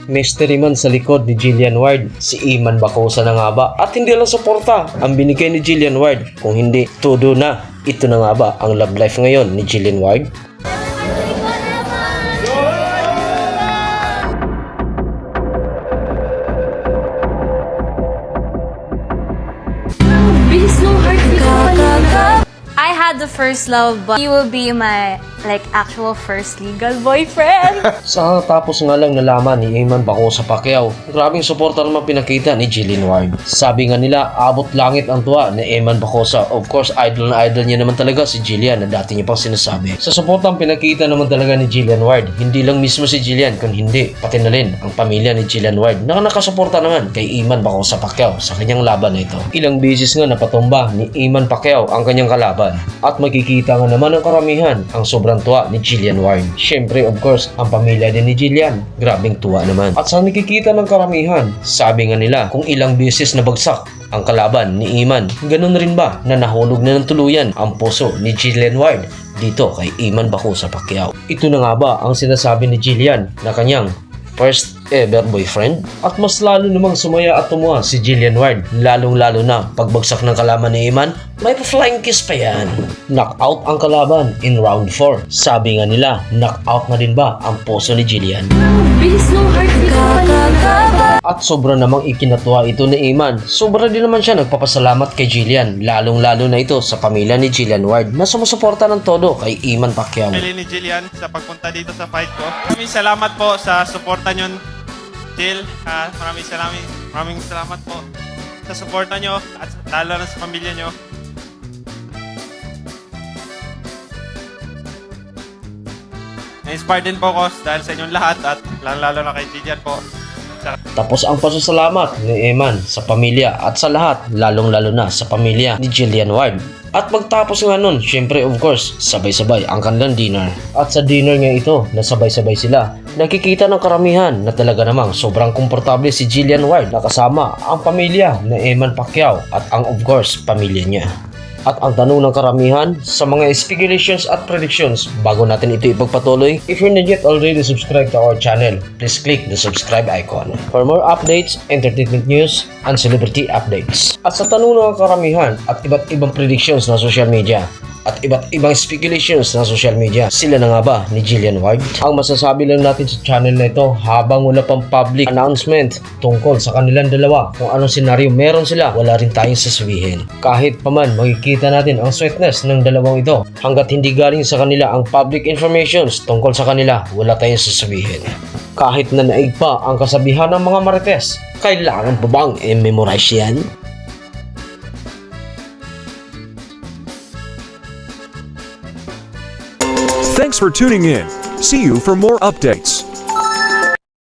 mystery man sa likod ni Jillian Ward. Si Iman Bacosa na nga ba? At hindi lang suporta ang binigay ni Jillian Ward. Kung hindi, todo na. Ito na nga ba ang love life ngayon ni Jillian Ward? I had the first love, but he will be my actual first legal boyfriend. Sa tapos nga lang nalaman ni Iman Bacosa Pacquiao, grabing suporta naman pinakita ni Jillian Ward. Sabi nga nila, abot langit ang tuwa ni Iman Bacosa. Of course, idol na idol niya naman talaga si Jillian na dati niya pang sinasabi. Sa suporta ang pinakita naman talaga ni Jillian Ward, hindi lang mismo si Jillian, kung hindi, pati na rin ang pamilya ni Jillian Ward na nakasuporta naman kay Iman Bacosa Pacquiao sa kanyang laban na ito. Ilang beses nga napatumba ni Iman Pacquiao ang kanyang kalaban. At makikita nga naman ang karamihan ang sobrang tuwa ni Jillian Ward. Siyempre, of course, ang pamilya din ni Jillian, grabing tuwa naman. At sa nakikita ng karamihan, sabi nga nila kung ilang beses nabagsak ang kalaban ni Iman, ganun rin ba na nahulog na ng tuluyan ang puso ni Jillian Ward dito kay Iman Bacosa Pacquiao. Ito na nga ba ang sinasabi ni Jillian na kanyang first ever boyfriend? At mas lalo namang sumaya at tumuha si Jillian Ward, lalong-lalo na pagbagsak ng kalaban ni Iman, may pa-flying kiss pa yan. Knockout ang kalaban in round 4. Sabi nga nila, knockout na din ba ang puso ni Jillian? At sobra namang ikinatuwa ito ni Iman. Sobra din naman siya nagpapasalamat kay Jillian, lalong-lalo na ito sa pamilya ni Jillian Ward na sumusuporta ng todo kay Iman Pacquiao. Pili ni Jillian sa pagpunta dito sa fight ko. Maraming salamat po sa suporta nyo, Jill. Maraming salamat po sa suporta nyo at lalo na sa pamilya nyo. Na-inspire din po ako dahil sa inyong lahat at lalo na kay Jillian po. Tapos ang pasasalamat ni Iman sa pamilya at sa lahat, lalong-lalo na sa pamilya ni Jillian Ward. At magtapos nga nun, syempre of course, sabay-sabay ang kanilang dinner. At sa dinner nga ito, na sabay-sabay sila, nakikita ng karamihan na talaga namang sobrang komportable si Jillian Ward na kasama ang pamilya ni Iman Pacquiao at ang of course, pamilya niya. At ang tanong ng karamihan sa mga speculations at predictions bago natin ito ipagpatuloy, if you're not yet already subscribed to our channel, please click the subscribe icon for more updates, entertainment news, and celebrity updates. At sa tanong ng karamihan at iba't ibang predictions na social media at iba't ibang speculations na social media, sila na nga ba ni Jillian Ward? Ang masasabi lang natin sa channel na ito, habang wala pang public announcement tungkol sa kanilang dalawa, kung anong senaryo meron sila, wala rin tayong sasabihin. Kahit pa man makikita natin ang sweetness ng dalawang ito, hanggat hindi galing sa kanila ang public informations tungkol sa kanila, wala tayong sasabihin. Kahit na naig pa ang kasabihan ng mga marites, kailangan pa bang i-memorize yan? Thanks for tuning in. See you for more updates.